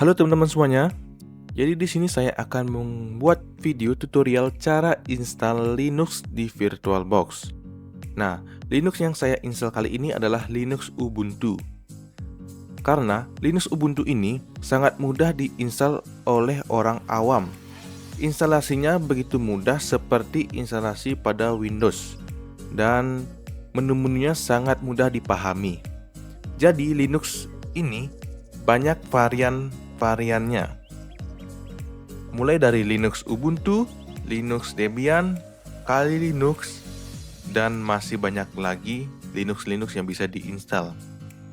Halo teman-teman semuanya. Jadi di sini saya akan membuat video tutorial cara install Linux di VirtualBox. Nah, Linux yang saya install kali ini adalah Linux Ubuntu. Karena Linux Ubuntu ini sangat mudah diinstal oleh orang awam. Instalasinya begitu mudah seperti instalasi pada Windows dan menu-menunya sangat mudah dipahami. Jadi Linux ini banyak varian-variannya. Mulai dari Linux Ubuntu, Linux Debian, Kali Linux, dan masih banyak lagi Linux yang bisa diinstal.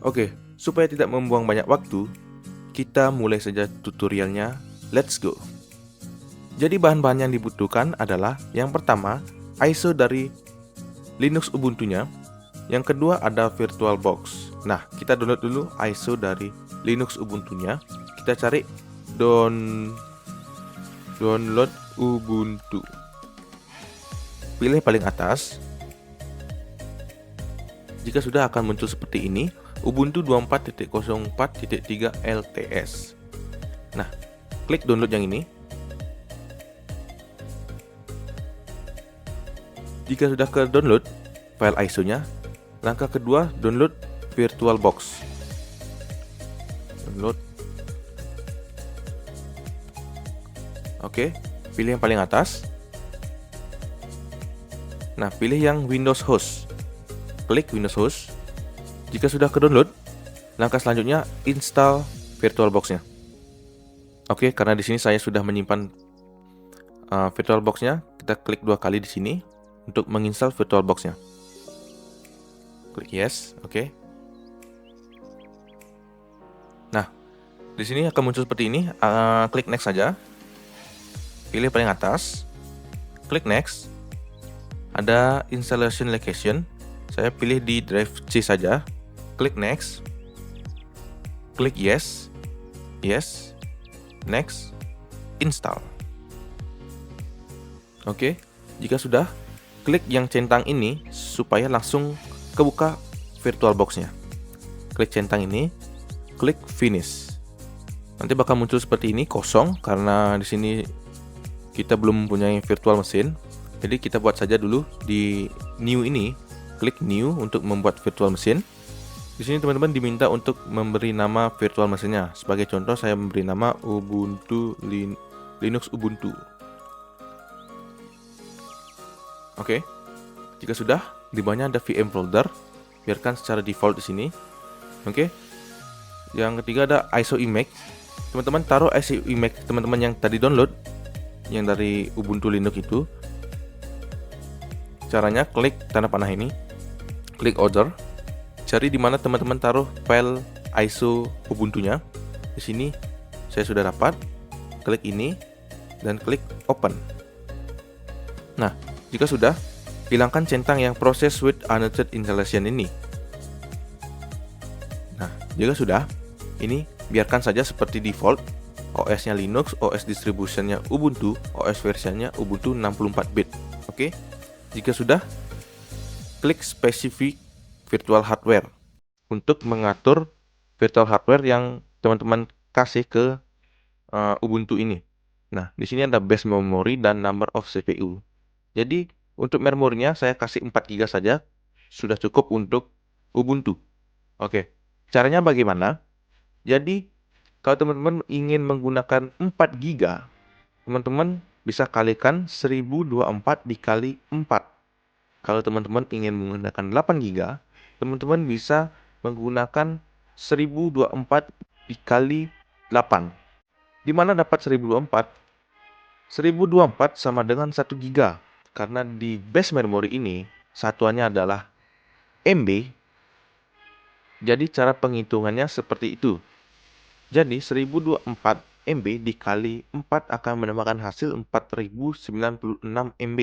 Oke, supaya tidak membuang banyak waktu, kita mulai saja tutorialnya. Let's go. Jadi bahan-bahan yang dibutuhkan adalah yang pertama, ISO dari Linux Ubuntunya. Yang kedua ada VirtualBox. Nah, kita download dulu ISO dari Linux Ubuntunya. Kita cari download Ubuntu. Pilih paling atas. Jika sudah akan muncul seperti ini, Ubuntu 24.04.3 LTS. Nah, klik download yang ini. Jika sudah ke download file ISO-nya, langkah kedua download VirtualBox. Download. Oke, pilih yang paling atas. Nah, pilih yang Windows Host. Klik Windows Host. Jika sudah ke-download, langkah selanjutnya install VirtualBox-nya. Oke, karena di sini saya sudah menyimpan VirtualBox-nya, kita klik dua kali di sini untuk menginstal VirtualBox-nya. Klik yes, oke. Nah, di sini akan muncul seperti ini. Klik next saja. Pilih paling atas, klik next. Ada installation location. Saya pilih di drive C saja. Klik next. Klik yes. Yes. Next. Install. Oke. Jika sudah, klik yang centang ini supaya langsung kebuka VirtualBox-nya. Klik centang ini, klik finish. Nanti bakal muncul seperti ini kosong karena di sini kita belum mempunyai virtual mesin. Jadi kita buat saja dulu di new ini, klik new untuk membuat virtual mesin. Di sini teman-teman diminta untuk memberi nama virtual mesinnya. Sebagai contoh saya memberi nama Ubuntu Linux Ubuntu. Oke. Jika sudah, di bawahnya ada VM folder. Biarkan secara default di sini. Oke. Yang ketiga ada ISO image. Teman-teman taruh ISO image teman-teman yang tadi download, yang dari Ubuntu Linux itu. Caranya klik tanda panah ini, klik order, cari di mana teman-teman taruh file ISO Ubuntunya. Di sini saya sudah dapat. Klik ini dan klik open. Nah, jika sudah, hilangkan centang yang process with unattended installation ini. Nah, jika sudah, ini biarkan saja seperti default. OS-nya Linux, OS distributionnya Ubuntu, OS versinya Ubuntu 64 bit. Oke. Jika sudah, klik specific virtual hardware untuk mengatur virtual hardware yang teman-teman kasih ke Ubuntu ini. Nah, di sini ada base memory dan number of CPU. Jadi, untuk memorinya saya kasih 4 GB saja, sudah cukup untuk Ubuntu. Oke. Caranya bagaimana? Jadi, kalau teman-teman ingin menggunakan 4 GB, teman-teman bisa kalikan 1024 dikali 4. Kalau teman-teman ingin menggunakan 8 GB, teman-teman bisa menggunakan 1024 dikali 8. Di mana dapat 1024? 1024 sama dengan 1 GB. Karena di base memory ini, satuannya adalah MB. Jadi cara penghitungannya seperti itu. Jadi 1024 MB dikali 4 akan mendapatkan hasil 4096 MB.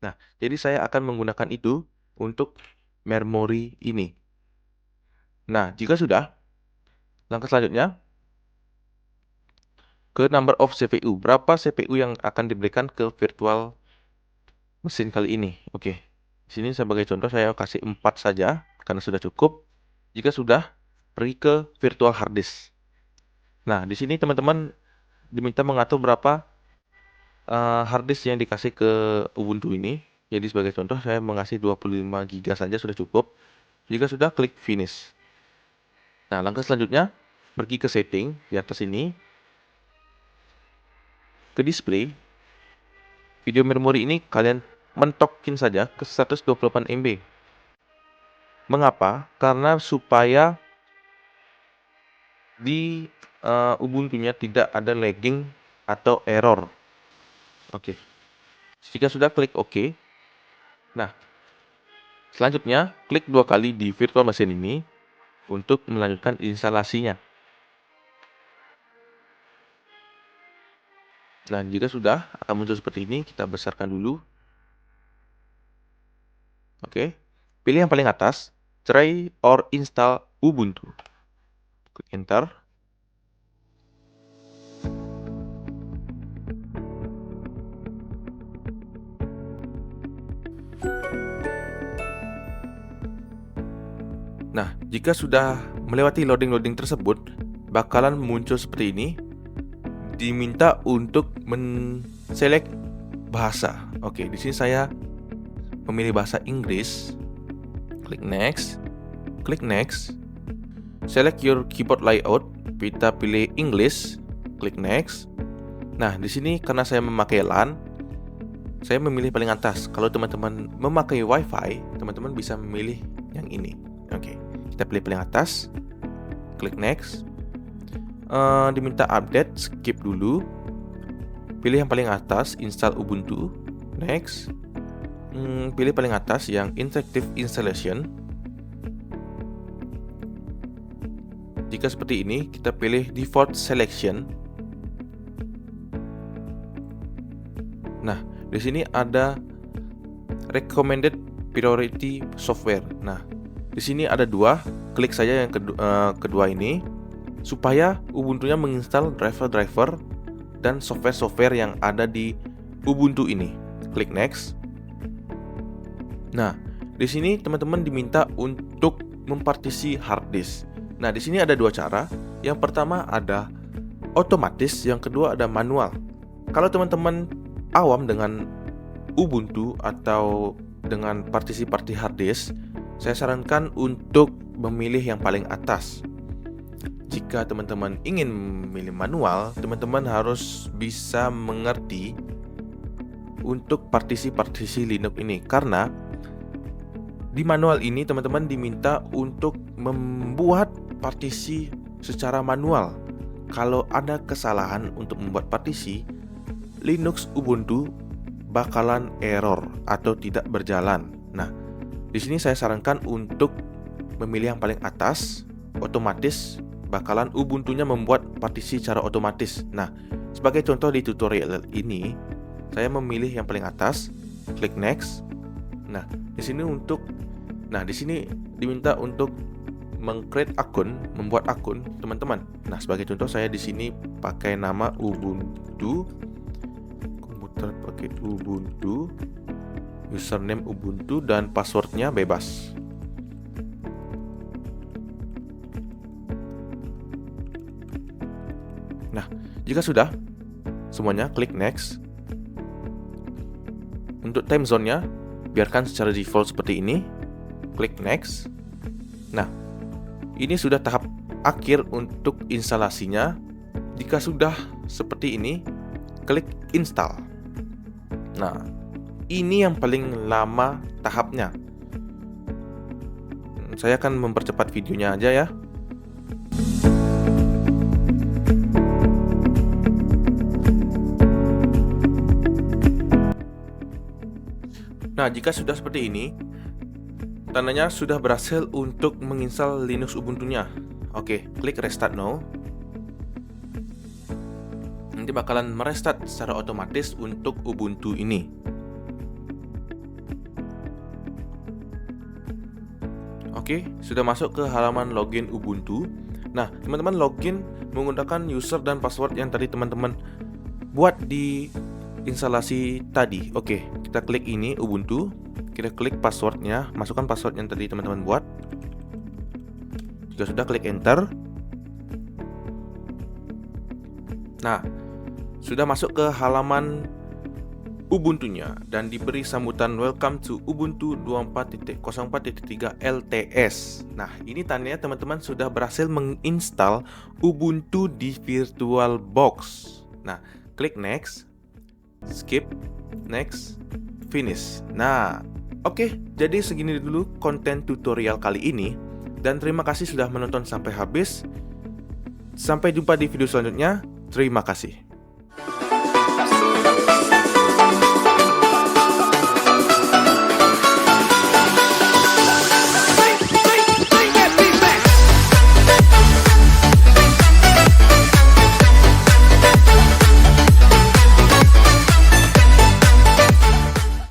Nah, jadi saya akan menggunakan itu untuk memori ini. Nah, jika sudah, langkah selanjutnya ke number of CPU. Berapa CPU yang akan diberikan ke virtual mesin kali ini? Oke. Di sini sebagai contoh saya kasih 4 saja karena sudah cukup. Jika sudah, pergi ke virtual hard disk. Nah, di sini teman-teman diminta mengatur berapa hard disk yang dikasih ke Ubuntu ini. Jadi sebagai contoh saya mengasih 25 GB saja sudah cukup. Jika sudah, klik finish. Nah, langkah selanjutnya pergi ke setting di atas ini, ke display. Video memori ini kalian mentokin saja ke 128 MB. Mengapa? Karena supaya di Ubuntu-nya tidak ada lagging atau error. Oke. Jika sudah, klik OK. Nah, selanjutnya klik 2 kali di virtual machine ini untuk melanjutkan instalasinya. Nah, jika sudah akan muncul seperti ini, kita besarkan dulu. Oke. Pilih yang paling atas, try or install Ubuntu. Klik enter. Nah, jika sudah melewati loading-loading tersebut, bakalan muncul seperti ini. Diminta untuk men-select bahasa. Oke, di sini saya memilih bahasa Inggris. Klik next. Klik next. Select your keyboard layout. Kita pilih English. Klik next. Nah, di sini karena saya memakai LAN, saya memilih paling atas. Kalau teman-teman memakai WiFi, teman-teman bisa memilih yang ini. Oke, kita pilih paling atas. Klik next. Diminta update, skip dulu. Pilih yang paling atas, install Ubuntu. Next. Pilih paling atas yang interactive installation. Jika seperti ini, kita pilih default selection. Nah, di sini ada recommended priority software. Nah, di sini ada dua. Klik saja yang kedua ini supaya Ubuntu-nya menginstal driver-driver dan software-software yang ada di Ubuntu ini. Klik next. Nah, di sini teman-teman diminta untuk mempartisi hard disk. Nah, di sini ada dua cara. Yang pertama ada otomatis, yang kedua ada manual. Kalau teman-teman awam dengan Ubuntu atau dengan partisi-partisi hard disk, saya sarankan untuk memilih yang paling atas. Jika teman-teman ingin memilih manual, teman-teman harus bisa mengerti untuk partisi-partisi Linux ini, karena di manual ini teman-teman diminta untuk membuat partisi secara manual. Kalau ada kesalahan untuk membuat partisi, Linux Ubuntu bakalan error atau tidak berjalan. Nah, di sini saya sarankan untuk memilih yang paling atas, otomatis bakalan Ubuntu-nya membuat partisi secara otomatis. Nah, sebagai contoh di tutorial ini, saya memilih yang paling atas, klik next. Nah, di sini diminta untuk meng-create akun, membuat akun teman-teman. Nah, sebagai contoh saya di sini pakai nama Ubuntu, komputer pakai Ubuntu, username Ubuntu dan passwordnya bebas. Nah, jika sudah semuanya, klik next. Untuk time zone-nya biarkan secara default seperti ini. Klik next. Nah, ini sudah tahap akhir untuk instalasinya. Jika sudah seperti ini, klik install. Nah, ini yang paling lama tahapnya. Saya akan mempercepat videonya aja ya. Nah, jika sudah seperti ini, tandanya sudah berhasil untuk menginstal Linux Ubuntu-nya. Oke, klik restart now. Nanti bakalan merestart secara otomatis untuk Ubuntu ini. Oke, sudah masuk ke halaman login Ubuntu. Nah, teman-teman login menggunakan user dan password yang tadi teman-teman buat di instalasi tadi. Oke, kita klik ini Ubuntu. Kita klik passwordnya, masukkan password yang tadi teman-teman buat. Jika sudah, klik enter. Nah, sudah masuk ke halaman Ubuntu-nya dan diberi sambutan Welcome to Ubuntu 24.04.3 LTS. Nah, ini tandanya teman-teman sudah berhasil menginstal Ubuntu di VirtualBox. Nah, klik next, skip, next, finish. Nah, oke, jadi segini dulu konten tutorial kali ini. Dan terima kasih sudah menonton sampai habis. Sampai jumpa di video selanjutnya. Terima kasih.